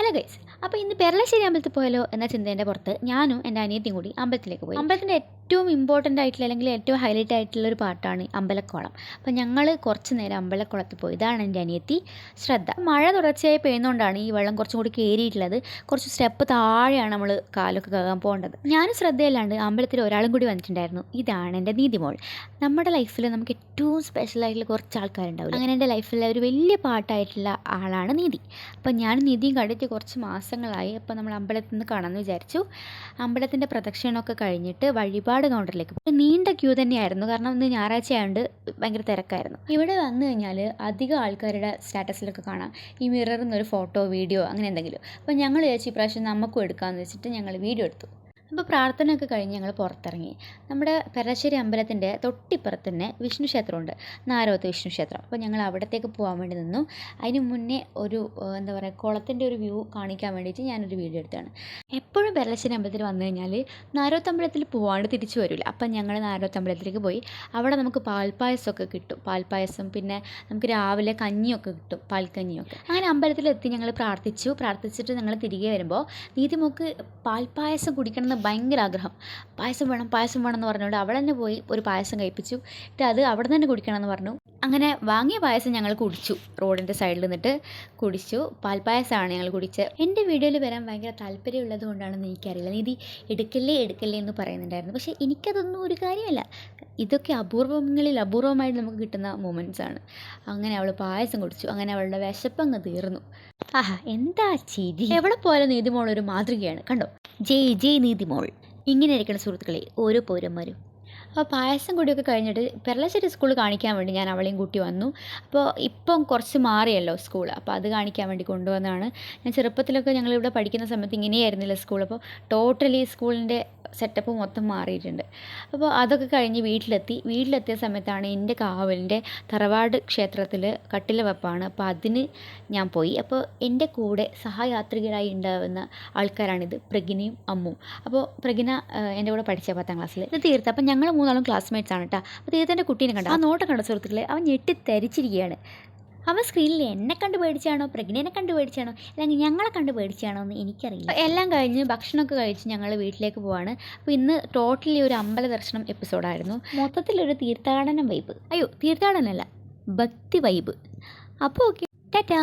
Hello guys, അപ്പോൾ ഇന്ന് പെരളശ്ശേരി അമ്പലത്തിൽ പോയാലോ എന്ന ചിന്തേൻ്റെ പുറത്ത് ഞാനും എൻ്റെ അനിയത്തിയും കൂടി അമ്പലത്തിലേക്ക് പോയി. അമ്പലത്തിൻ്റെ ഏറ്റവും ഇമ്പോർട്ടൻ്റ് ആയിട്ടുള്ള അല്ലെങ്കിൽ ഏറ്റവും ഹൈലൈറ്റ് ആയിട്ടുള്ള ഒരു പാട്ടാണ് അമ്പലക്കുളം. അപ്പോൾ ഞങ്ങൾ കുറച്ച് നേരം അമ്പലക്കുളത്തിൽ പോയി. ഇതാണ് എൻ്റെ അനിയത്തി ശ്രദ്ധ. മഴ തുടർച്ചയായി പെയ്യുന്നതുകൊണ്ടാണ് ഈ വെള്ളം കുറച്ചും കൂടി കയറിയിട്ടുള്ളത്. കുറച്ച് സ്റ്റെപ്പ് താഴെയാണ് നമ്മൾ കാലൊക്കെ കഴുകാൻ പോകേണ്ടത്. ഞാൻ ശ്രദ്ധയില്ലാണ്ട് അമ്പലത്തിൽ ഒരാളും കൂടി വന്നിട്ടുണ്ടായിരുന്നു. ഇതാണ് എൻ്റെ നീതിമോൾ. നമ്മുടെ ലൈഫിൽ നമുക്ക് ഏറ്റവും സ്പെഷ്യലായിട്ടുള്ള കുറച്ച് ആൾക്കാരുണ്ടാവില്ല. അങ്ങനെ എൻ്റെ ലൈഫിലെ ഒരു വലിയ പാട്ടായിട്ടുള്ള ആളാണ് നീതി. അപ്പോൾ ഞാൻ നിധിയും കണ്ടിട്ട് കുറച്ച് മാസങ്ങളായി. അപ്പോൾ നമ്മൾ അമ്പലത്തിൽ നിന്ന് കാണാമെന്ന് വിചാരിച്ചു. അമ്പലത്തിൻ്റെ പ്രദക്ഷിണമൊക്കെ കഴിഞ്ഞിട്ട് വഴിപാട് കൗണ്ടറിലേക്ക് പോയി. നീണ്ട ക്യൂ തന്നെയായിരുന്നു, കാരണം ഇന്ന് ഞായറാഴ്ച ആയതുകൊണ്ട് ഭയങ്കര തിരക്കായിരുന്നു. ഇവിടെ വന്നു കഴിഞ്ഞാൽ അധികം ആൾക്കാരുടെ സ്റ്റാറ്റസിലൊക്കെ കാണാം ഈ മിററിൽ നിന്നൊരു ഫോട്ടോ വീഡിയോ അങ്ങനെ എന്തെങ്കിലും. അപ്പോൾ ഞങ്ങൾ വിചാരിച്ചു ഇപ്രാവശ്യം നമുക്കും എടുക്കാമെന്ന് വെച്ചിട്ട് ഞങ്ങൾ വീഡിയോ എടുത്തു. അപ്പോൾ പ്രാർത്ഥനയൊക്കെ കഴിഞ്ഞ് ഞങ്ങൾ പുറത്തിറങ്ങി. നമ്മുടെ പെരളശ്ശേരി അമ്പലത്തിൻ്റെ തൊട്ടിപ്പുറത്ത് തന്നെ വിഷ്ണു ക്ഷേത്രമുണ്ട്, നാരോത്ത് വിഷ്ണു ക്ഷേത്രം. അപ്പോൾ ഞങ്ങൾ അവിടത്തേക്ക് പോകാൻ വേണ്ടി നിന്നു. അതിന് മുന്നേ ഒരു എന്താ പറയുക കുളത്തിൻ്റെ ഒരു വ്യൂ കാണിക്കാൻ വേണ്ടിയിട്ട് ഞാനൊരു വീഡിയോ എടുത്താണ്. എപ്പോഴും പെരളശ്ശേരി അമ്പലത്തിൽ വന്നു കഴിഞ്ഞാൽ നാരോത്ത് അമ്പലത്തിൽ പോകാണ്ട് തിരിച്ചു വരില്ല. അപ്പം ഞങ്ങൾ നാരോത്ത് അമ്പലത്തിലേക്ക് പോയി. അവിടെ നമുക്ക് പാൽപ്പായസമൊക്കെ കിട്ടും. പാൽപ്പായസം, പിന്നെ നമുക്ക് രാവിലെ കഞ്ഞിയൊക്കെ കിട്ടും, പാൽക്കഞ്ഞിയൊക്കെ. അങ്ങനെ അമ്പലത്തിലെത്തി ഞങ്ങൾ പ്രാർത്ഥിച്ചിട്ട് ഞങ്ങൾ തിരികെ വരുമ്പോൾ നീതിമോൾക്ക് പാൽപ്പായസം കുടിക്കണം ഭയങ്കര ആഗ്രഹം. പായസം വേണം എന്ന് പറഞ്ഞുകൊണ്ട് അവൾ തന്നെ പോയി ഒരു പായസം കഴിപ്പിച്ചു. എന്നിട്ട് അത് അവിടെ തന്നെ കുടിക്കണം എന്ന് പറഞ്ഞു. അങ്ങനെ വാങ്ങിയ പായസം ഞങ്ങൾ കുടിച്ചു. റോഡിൻ്റെ സൈഡിൽ നിന്നിട്ട് കുടിച്ചു. പാൽപ്പായസമാണ് ഞങ്ങൾ കുടിച്ചത്. എൻ്റെ വീഡിയോയിൽ വരാൻ ഭയങ്കര താല്പര്യമുള്ളത് കൊണ്ടാണെന്ന് എനിക്കറിയില്ല. നീതി എടുക്കല്ലേ എന്ന് പറയുന്നുണ്ടായിരുന്നു. പക്ഷേ എനിക്കതൊന്നും ഒരു കാര്യമല്ല. ഇതൊക്കെ അപൂർവമായിട്ട് നമുക്ക് കിട്ടുന്ന മൊമെൻറ്റ്സാണ്. അങ്ങനെ അവൾ പായസം കുടിച്ചു. അങ്ങനെ അവളുടെ വിശപ്പങ്ങ് തീർന്നു. ആഹാ, എന്താ ചിരി! എവിടെ പോയാലും നീതിമോൾ ഒരു മാതൃകയാണ്, കണ്ടോ? ജയ് നീതിമോൾ. ഇങ്ങനെ ഇരിക്കണം സുഹൃത്തുക്കളെ ഓരോ പൗരന്മാരും. അപ്പോൾ പായസം കൂടിയൊക്കെ കഴിഞ്ഞിട്ട് പെരളശ്ശേരി സ്കൂൾ കാണിക്കാൻ വേണ്ടി ഞാൻ അവളെയും കൂട്ടി വന്നു. അപ്പോൾ ഇപ്പം കുറച്ച് മാറിയല്ലോ സ്കൂൾ, അപ്പോൾ അത് കാണിക്കാൻ വേണ്ടി കൊണ്ടുവന്നതാണ്. ഞാൻ ചെറുപ്പത്തിലൊക്കെ ഞങ്ങളിവിടെ പഠിക്കുന്ന സമയത്ത് ഇങ്ങനെയായിരുന്നില്ല സ്കൂൾ. അപ്പോൾ ടോട്ടലി സ്കൂളിൻ്റെ സെറ്റപ്പ് മൊത്തം മാറിയിട്ടുണ്ട്. അപ്പോൾ അതൊക്കെ കഴിഞ്ഞ് വീട്ടിലെത്തിയ സമയത്താണ് എൻ്റെ കാവലിൻ്റെ തറവാട് ക്ഷേത്രത്തിൽ കട്ടില വെപ്പാണ്. അപ്പോൾ അതിന് ഞാൻ പോയി. അപ്പോൾ എൻ്റെ കൂടെ സഹയാത്രികരായി ഉണ്ടാകുന്ന ആൾക്കാരാണിത്, പ്രഗിനയും അമ്മും. അപ്പോൾ പ്രഗിന എൻ്റെ കൂടെ പഠിച്ച 10ാം ക്ലാസ്സിൽ. ഇത് തീർത്ത് അപ്പോൾ ഞങ്ങൾ 3 ക്ലാസ്മേറ്റ്സ് ആണ് കേട്ടോ. അപ്പോൾ തീർത്തേൻ്റെ കുട്ടീനെ കണ്ട ആ നോട്ടം കണ്ട സുഹൃത്തുക്കളെ, അവൻ ഞെട്ടിത്തരിച്ചിരിക്കുകയാണ്. അവൻ സ്ക്രീനിൽ എന്നെ കണ്ട് പേടിച്ചാണോ പ്രഗ്നനെ കണ്ട് പേടിച്ചാണോ അല്ലെങ്കിൽ ഞങ്ങളെ കണ്ട് പേടിച്ചാണോ എന്ന് എനിക്കറിയില്ല. എല്ലാം കഴിഞ്ഞ് ഭക്ഷണമൊക്കെ കഴിച്ച് ഞങ്ങൾ വീട്ടിലേക്ക് പോവാണ്. അപ്പോൾ ഇന്ന് ടോട്ടലി ഒരു അമ്പല ദർശനം എപ്പിസോഡായിരുന്നു. മൊത്തത്തിലൊരു തീർത്ഥാടനം വൈബ്. തീർത്ഥാടനമല്ല, ഭക്തി വൈബ്. അപ്പോൾ ഓക്കെ, ടാറ്റാ.